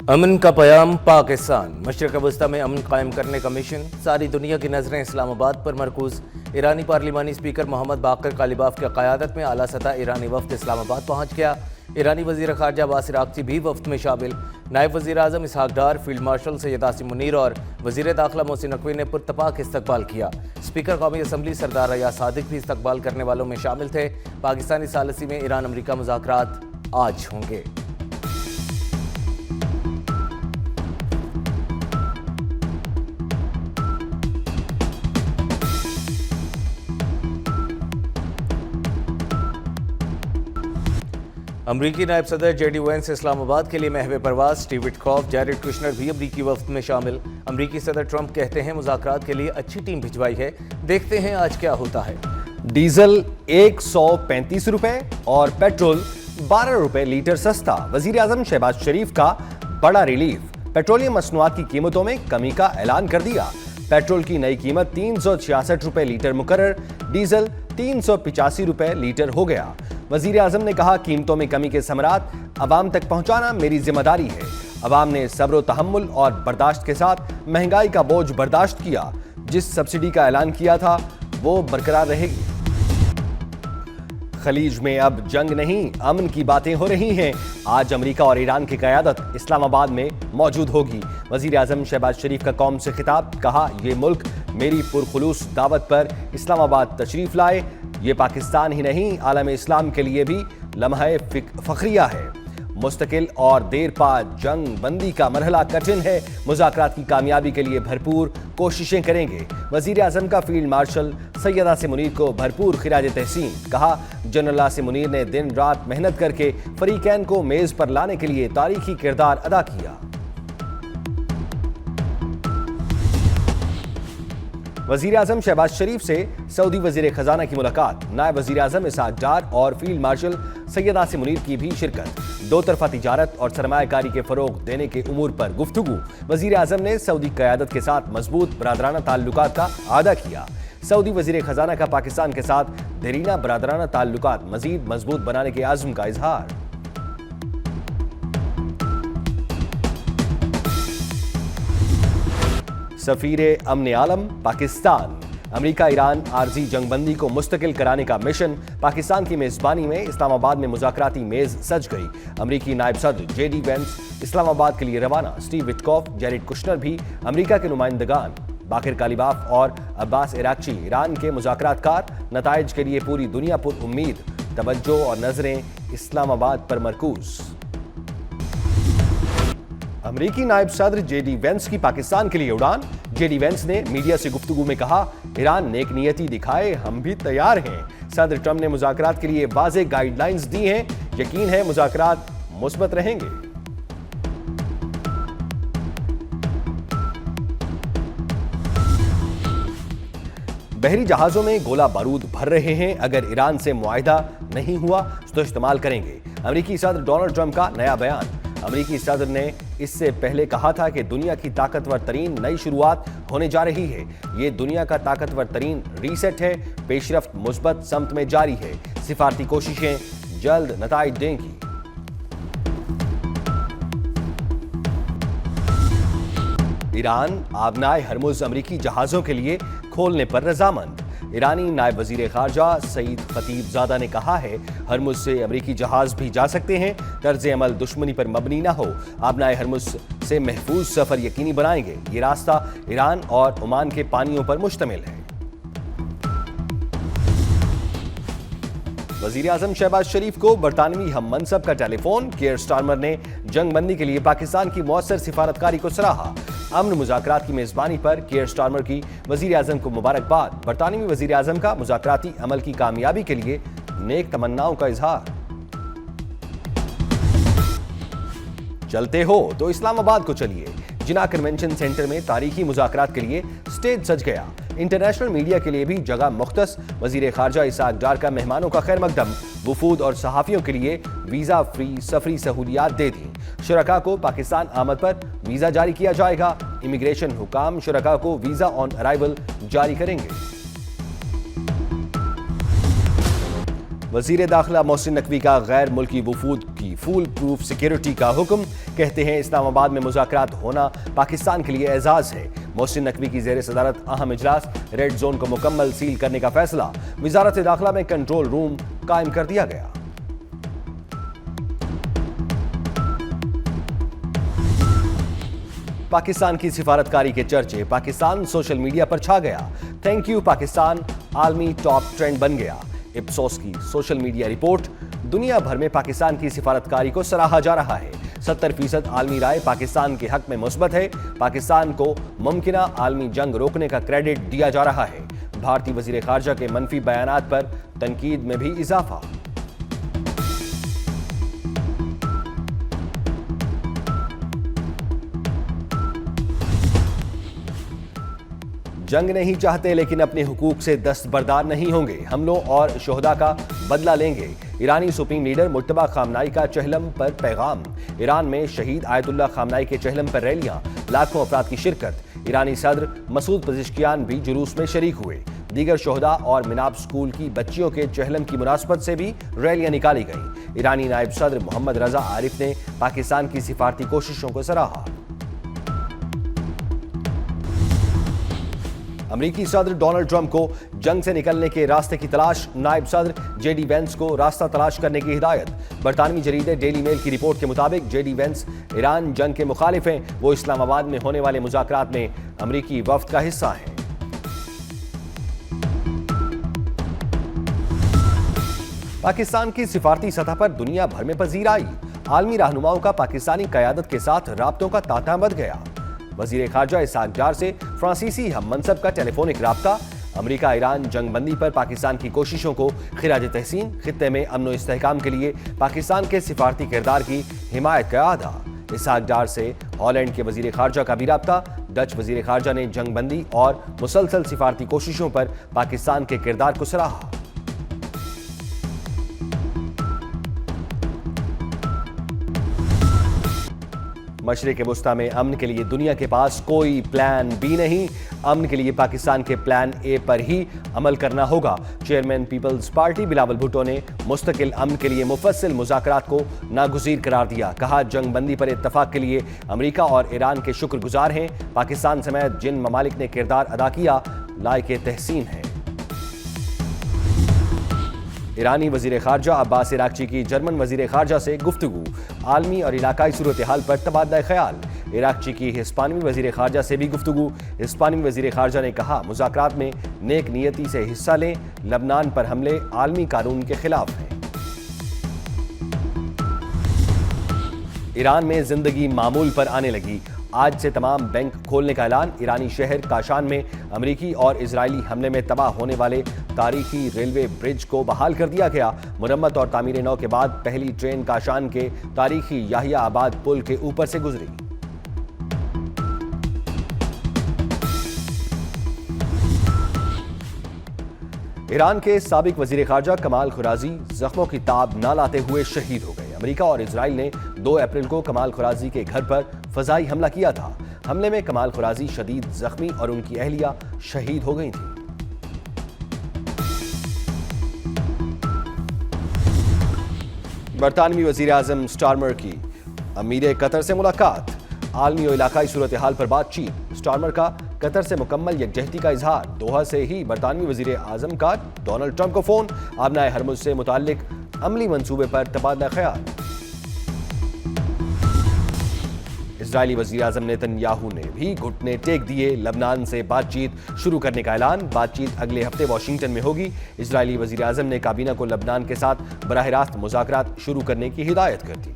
امن کا پیام پاکستان، مشرق وسطی میں امن قائم کرنے کا مشن، ساری دنیا کی نظریں اسلام آباد پر مرکوز۔ ایرانی پارلیمانی اسپیکر محمد باقر کالیباف کی قیادت میں اعلیٰ سطح ایرانی وفد اسلام آباد پہنچ گیا۔ ایرانی وزیر خارجہ عباس عراقچی بھی وفد میں شامل۔ نائب وزیر اعظم اسحاق ڈار، فیلڈ مارشل سید عاصم منیر اور وزیر داخلہ محسن نقوی نے پرتپاک استقبال کیا۔ اسپیکر قومی اسمبلی سردار ریاض صادق بھی استقبال کرنے والوں میں شامل تھے۔ پاکستانی ثالثی میں ایران امریکہ مذاکرات آج ہوں گے۔ امریکی نائب صدر جے ڈی وینس اسلام آباد کے لیے محو پرواز۔ اسٹیو وٹکوف، جیریڈ کشنر بھی امریکی وفد میں شامل۔ امریکی صدر ٹرمپ کہتے ہیں مذاکرات کے لیے اچھی ٹیم بھجوائی ہے، دیکھتے ہیں آج کیا ہوتا ہے۔ ڈیزل 135 روپے اور پیٹرول 12 روپے لیٹر سستا۔ وزیر اعظم شہباز شریف کا بڑا ریلیف، پیٹرولیم مصنوعات کی قیمتوں میں کمی کا اعلان کر دیا۔ پیٹرول کی نئی قیمت 366 روپے لیٹر مقرر، ڈیزل 385 روپے لیٹر ہو گیا۔ وزیر اعظم نے کہا قیمتوں میں کمی کے ثمرات عوام تک پہنچانا میری ذمہ داری ہے۔ عوام نے صبر و تحمل اور برداشت کے ساتھ مہنگائی کا بوجھ برداشت کیا۔ جس سبسڈی کا اعلان کیا تھا وہ برقرار رہے گی۔ خلیج میں اب جنگ نہیں، امن کی باتیں ہو رہی ہیں۔ آج امریکہ اور ایران کی قیادت اسلام آباد میں موجود ہوگی۔ وزیر اعظم شہباز شریف کا قوم سے خطاب، کہا یہ ملک میری پرخلوص دعوت پر اسلام آباد تشریف لائے۔ یہ پاکستان ہی نہیں، عالم اسلام کے لیے بھی لمحہ فخریہ ہے۔ مستقل اور دیر پا جنگ بندی کا مرحلہ کٹھن ہے، مذاکرات کی کامیابی کے لیے بھرپور کوششیں کریں گے۔ وزیر اعظم کا فیلڈ مارشل سید عاصم منیر کو بھرپور خراج تحسین، کہا جنرل عاصم منیر نے دن رات محنت کر کے فریقین کو میز پر لانے کے لیے تاریخی کردار ادا کیا۔ وزیر اعظم شہباز شریف سے سعودی وزیر خزانہ کی ملاقات، نائب وزیر اعظم اسحاق ڈار اور فیلڈ مارشل سید عاصم منیر کی بھی شرکت۔ دو طرفہ تجارت اور سرمایہ کاری کے فروغ دینے کے امور پر گفتگو۔ وزیر اعظم نے سعودی قیادت کے ساتھ مضبوط برادرانہ تعلقات کا اعادہ کیا۔ سعودی وزیر خزانہ کا پاکستان کے ساتھ دیرینہ برادرانہ تعلقات مزید مضبوط بنانے کے عزم کا اظہار۔ سفیر امن عالم پاکستان، امریکہ ایران عارضی جنگ بندی کو مستقل کرانے کا مشن۔ پاکستان کی میزبانی میں اسلام آباد میں مذاکراتی میز سج گئی۔ امریکی نائب صدر جے ڈی وینس اسلام آباد کے لیے روانہ۔ اسٹیو وٹکوف، جیریڈ کشنر بھی امریکہ کے نمائندگان۔ باقر کالیباف اور عباس عراقچی ایران کے مذاکرات کار۔ نتائج کے لیے پوری دنیا پر امید، توجہ اور نظریں اسلام آباد پر مرکوز۔ امریکی نائب صدر جے ڈی وینس کی پاکستان کے لیے اڑان۔ جے ڈی وینس نے میڈیا سے گفتگو میں کہا ایران نیک نیتی دکھائے، ہم بھی تیار ہیں۔ صدر ٹرمپ نے مذاکرات کے لیے واضح گائیڈ لائنز دی ہیں، یقین ہے مذاکرات مثبت رہیں گے۔ بحری جہازوں میں گولہ بارود بھر رہے ہیں، اگر ایران سے معاہدہ نہیں ہوا تو استعمال کریں گے۔ امریکی صدر ڈونلڈ ٹرمپ کا نیا بیان۔ امریکی صدر نے اس سے پہلے کہا تھا کہ دنیا کی طاقتور ترین نئی شروعات ہونے جا رہی ہے۔ یہ دنیا کا طاقتور ترین ریسیٹ ہے، پیش رفت مثبت سمت میں جاری ہے، سفارتی کوششیں جلد نتائج دیں گی۔ ایران آبنائے ہرمز امریکی جہازوں کے لیے کھولنے پر رضامند۔ ایرانی نائب وزیر خارجہ سعید خطیب زادہ نے کہا ہے ہرمز سے امریکی جہاز بھی جا سکتے ہیں، طرز عمل دشمنی پر مبنی نہ ہو، آبنائے ہرمز سے محفوظ سفر یقینی بنائیں گے۔ یہ راستہ ایران اور عمان کے پانیوں پر مشتمل ہے۔ وزیر اعظم شہباز شریف کو برطانوی ہم منصب کا ٹیلی فون۔ کیئر سٹارمر نے جنگ بندی کے لیے پاکستان کی مؤثر سفارتکاری کو سراہا۔ امن مذاکرات کی میزبانی پر کیئر سٹارمر کی وزیر اعظم کو مبارکباد۔ برطانوی وزیر اعظم کا مذاکراتی عمل کی کامیابی کے لیے نیک تمناؤں کا اظہار۔ چلتے ہو تو اسلام آباد کو چلیے۔ جناح کنونشن سینٹر میں تاریخی مذاکرات کے لیے سٹیج سج گیا۔ انٹرنیشنل میڈیا کے لیے بھی جگہ مختص۔ وزیر خارجہ اسحاق ڈار کا مہمانوں کا خیر مقدم۔ وفود اور صحافیوں کے لیے ویزا فری سفری سہولیات دے دیں۔ شرکاء کو پاکستان آمد پر ویزا جاری کیا جائے گا۔ امیگریشن حکام شرکاء کو ویزا آن ارائیول جاری کریں گے۔ وزیر داخلہ محسن نقوی کا غیر ملکی وفود کی فول پروف سیکیورٹی کا حکم، کہتے ہیں اسلام آباد میں مذاکرات ہونا پاکستان کے لیے اعزاز ہے۔ محسن نقوی کی زیر صدارت اہم اجلاس، ریڈ زون کو مکمل سیل کرنے کا فیصلہ، وزارت داخلہ میں کنٹرول روم قائم کر دیا گیا۔ پاکستان کی سفارتکاری کے چرچے، پاکستان سوشل میڈیا پر چھا گیا۔ تھینک یو پاکستان عالمی ٹاپ ٹرینڈ بن گیا۔ اپسوس کی سوشل میڈیا رپورٹ، دنیا بھر میں پاکستان کی سفارتکاری کو سراہا جا رہا ہے۔ 70% عالمی رائے پاکستان کے حق میں مثبت ہے۔ پاکستان کو ممکنہ عالمی جنگ روکنے کا کریڈٹ دیا جا رہا ہے۔ بھارتی وزیر خارجہ کے منفی بیانات پر تنقید میں بھی اضافہ۔ جنگ نہیں چاہتے لیکن اپنے حقوق سے دستبردار نہیں ہوں گے، حملوں اور شہداء کا بدلہ لیں گے۔ ایرانی سپریم لیڈر مجتبی خامنائی کا چہلم پر پیغام۔ ایران میں شہید آیت اللہ خامنائی کے چہلم پر ریلیاں، لاکھوں افراد کی شرکت۔ ایرانی صدر مسعود پزشکیان بھی جلوس میں شریک ہوئے۔ دیگر شہداء اور مناب سکول کی بچیوں کے چہلم کی مناسبت سے بھی ریلیاں نکالی گئیں۔ ایرانی نائب صدر محمد رضا عارف نے پاکستان کی سفارتی کوششوں کو سراہا۔ امریکی صدر ڈونلڈ ٹرمپ کو جنگ سے نکلنے کے راستے کی تلاش، نائب صدر جے ڈی وینس کو راستہ تلاش کرنے کی ہدایت۔ برطانوی جریدے ڈیلی میل کی رپورٹ کے مطابق جے ڈی وینس ایران جنگ کے مخالف ہیں، وہ اسلام آباد میں ہونے والے مذاکرات میں امریکی وفد کا حصہ ہیں۔ پاکستان کی سفارتی سطح پر دنیا بھر میں پذیر آئی، عالمی رہنماؤں کا پاکستانی قیادت کے ساتھ رابطوں کا تانتا بدھ گیا۔ وزیر خارجہ اسحاق ڈار سے فرانسیسی ہم منصب کا ٹیلی فونک رابطہ، امریکہ ایران جنگ بندی پر پاکستان کی کوششوں کو خراج تحسین، خطے میں امن و استحکام کے لیے پاکستان کے سفارتی کردار کی حمایت کا اعادہ۔ اسحاق ڈار سے ہالینڈ کے وزیر خارجہ کا بھی رابطہ، ڈچ وزیر خارجہ نے جنگ بندی اور مسلسل سفارتی کوششوں پر پاکستان کے کردار کو سراہا۔ مشرق وسطی میں امن کے لیے دنیا کے پاس کوئی پلان بی نہیں، امن کے لیے پاکستان کے پلان اے پر ہی عمل کرنا ہوگا۔ Chairman Peoples Party Bilawal Bhutto نے مستقل امن کے لیے مفصل مذاکرات کو ناگزیر قرار دیا، کہا جنگ بندی پر اتفاق کے لیے امریکہ اور ایران کے شکر گزار ہیں، پاکستان سمیت جن ممالک نے کردار ادا کیا لائق تحسین ہے۔ ایرانی وزیر خارجہ عباس عراقچی کی جرمن وزیر خارجہ سے گفتگو، عالمی اور علاقائی صورتحال پر تبادلہ خیال۔ عراقچی کی ہسپانوی وزیر خارجہ سے بھی گفتگو، ہسپانوی وزیر خارجہ نے کہا مذاکرات میں نیک نیتی سے حصہ لیں، لبنان پر حملے عالمی قانون کے خلاف ہیں۔ ایران میں زندگی معمول پر آنے لگی، آج سے تمام بینک کھولنے کا اعلان۔ ایرانی شہر کاشان میں امریکی اور اسرائیلی حملے میں تباہ ہونے والے تاریخی ریلوے برج کو بحال کر دیا گیا۔ مرمت اور تعمیر نو کے بعد پہلی ٹرین کاشان کے تاریخی یحییٰ آباد پل کے اوپر سے گزری۔ ایران کے سابق وزیر خارجہ کمال خرازی زخموں کی تاب نہ لاتے ہوئے شہید ہو گئے۔ امریکہ اور اسرائیل نے 2 اپریل کو کمال خرازی کے گھر پر فضائی حملہ کیا تھا۔ حملے میں کمال خرازی شدید زخمی اور ان کی اہلیہ شہید ہو گئی تھیں۔ برطانوی وزیر اعظم سٹارمر کی امیر قطر سے ملاقات، عالمی و علاقائی صورتحال پر بات چیت۔ سٹارمر کا قطر سے مکمل یکجہتی کا اظہار، دوحہ سے ہی برطانوی وزیر اعظم کا ڈونلڈ ٹرمپ کو فون، آبنائے ہرمز سے متعلق عملی منصوبے پر تبادلہ خیال۔ اسرائیلی وزیر اعظم نیتن یاہو نے بھی گھٹنے ٹیک دیے، لبنان سے بات چیت شروع کرنے کا اعلان، بات چیت اگلے ہفتے واشنگٹن میں ہوگی۔ اسرائیلی وزیر اعظم نے کابینہ کو لبنان کے ساتھ براہ راست مذاکرات شروع کرنے کی ہدایت کر دی۔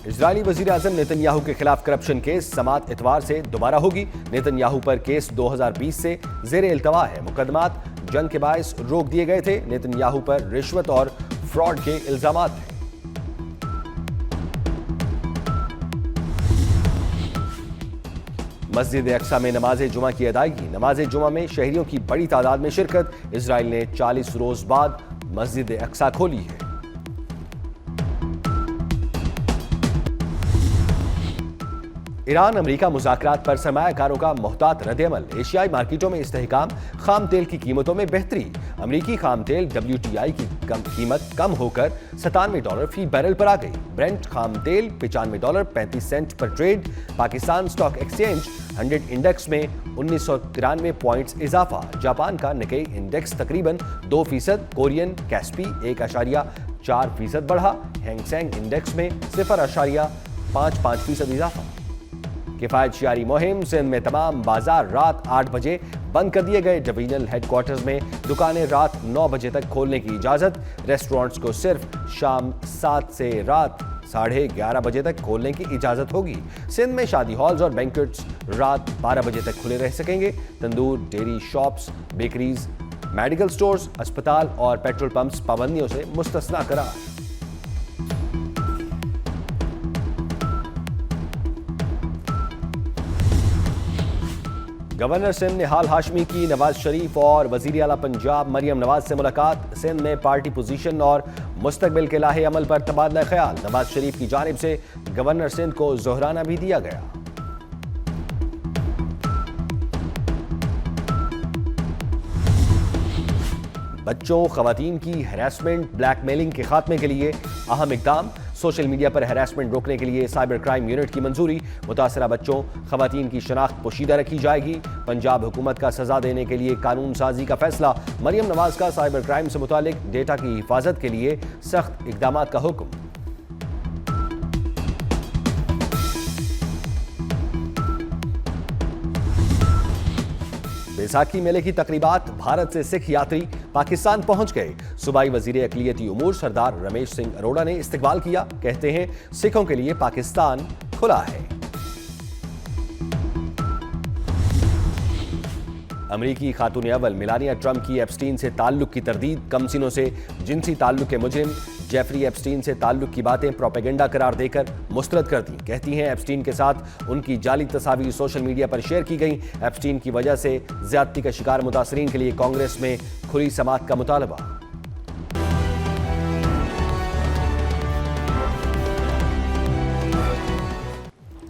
اسرائیلی وزیر اعظم نیتن یاہو کے خلاف کرپشن کیس سماعت اتوار سے دوبارہ ہوگی۔ نیتن یاہو پر کیس 2020 سے زیر التوا ہے، مقدمات جنگ کے باعث روک دیے گئے تھے۔ نیتن یاہو پر رشوت اور فراڈ کے الزامات ہیں۔ مسجد اقصی میں نماز جمعہ کی ادائیگی، نماز جمعہ میں شہریوں کی بڑی تعداد میں شرکت۔ اسرائیل نے 40 روز بعد مسجد اقصی کھولی ہے۔ ایران امریکہ مذاکرات پر سرمایہ کاروں کا محتاط رد عمل، ایشیائی مارکیٹوں میں استحکام، خام تیل کی قیمتوں میں بہتری۔ امریکی خام تیل WTI کی قیمت کم ہو کر $97 فی بیرل پر آ گئی۔ برنٹ خام تیل $95.35 پر trade. Pakistan stock exchange 100 index میں 1993 پوائنٹس اضافہ۔ جاپان کا نکئی انڈیکس تقریباً 2%، کورین کیسپی 1.4% بڑھا۔ ہینگ سینگ انڈیکس میں 0.55% اضافہ۔ کفایت شعاری مہم، سندھ میں تمام بازار رات 8 بجے بند کر دیے گئے۔ ڈویژنل ہیڈ کوارٹرز میں دکانیں رات 9 بجے تک کھولنے کی اجازت۔ ریسٹورانٹس کو صرف شام 7 سے رات 11:30 بجے تک کھولنے کی اجازت ہوگی۔ سندھ میں شادی ہالز اور بینکویٹس رات 12 بجے تک کھلے رہ سکیں گے۔ تندور، dairy shops, bakeries, medical stores, اسپتال اور پیٹرول پمپس پابندیوں سے مستثنیٰ قرار۔ گورنر سندھ نہال ہاشمی کی نواز شریف اور وزیر اعلیٰ پنجاب مریم نواز سے ملاقات۔ سندھ میں پارٹی پوزیشن اور مستقبل کے لاہے عمل پر تبادلہ خیال۔ نواز شریف کی جانب سے گورنر سندھ کو زہرانہ بھی دیا گیا۔ بچوں، خواتین کی ہراسمنٹ، بلیک میلنگ کے خاتمے کے لیے اہم اقدام۔ سوشل میڈیا پر ہراسمنٹ روکنے کے لیے سائبر کرائم یونٹ کی منظوری۔ متاثرہ بچوں، خواتین کی شناخت پوشیدہ رکھی جائے گی۔ پنجاب حکومت کا سزا دینے کے لیے قانون سازی کا فیصلہ۔ مریم نواز کا سائبر کرائم سے متعلق ڈیٹا کی حفاظت کے لیے سخت اقدامات کا حکم۔ بیساکھی میلے کی تقریبات، بھارت سے سکھ یاتری پاکستان پہنچ گئے۔ صوبائی وزیر اقلیتی امور سردار رمیش سنگھ اروڑا نے استقبال کیا۔ کہتے ہیں سکھوں کے لیے پاکستان کھلا ہے۔ امریکی خاتون اول میلانیا ٹرمپ کی ایپسٹین سے تعلق کی تردید۔ کم سنوں سے جنسی تعلق کے مجرم جیفری ایپسٹین سے تعلق کی باتیں پروپیگنڈا قرار دے کر مسترد کر دیں۔ کہتی ہیں ایپسٹین کے ساتھ ان کی جعلی تصاویر سوشل میڈیا پر شیئر کی گئیں۔ ایپسٹین کی وجہ سے زیادتی کا شکار متاثرین کے لیے کانگریس میں کھلی سماعت کا مطالبہ۔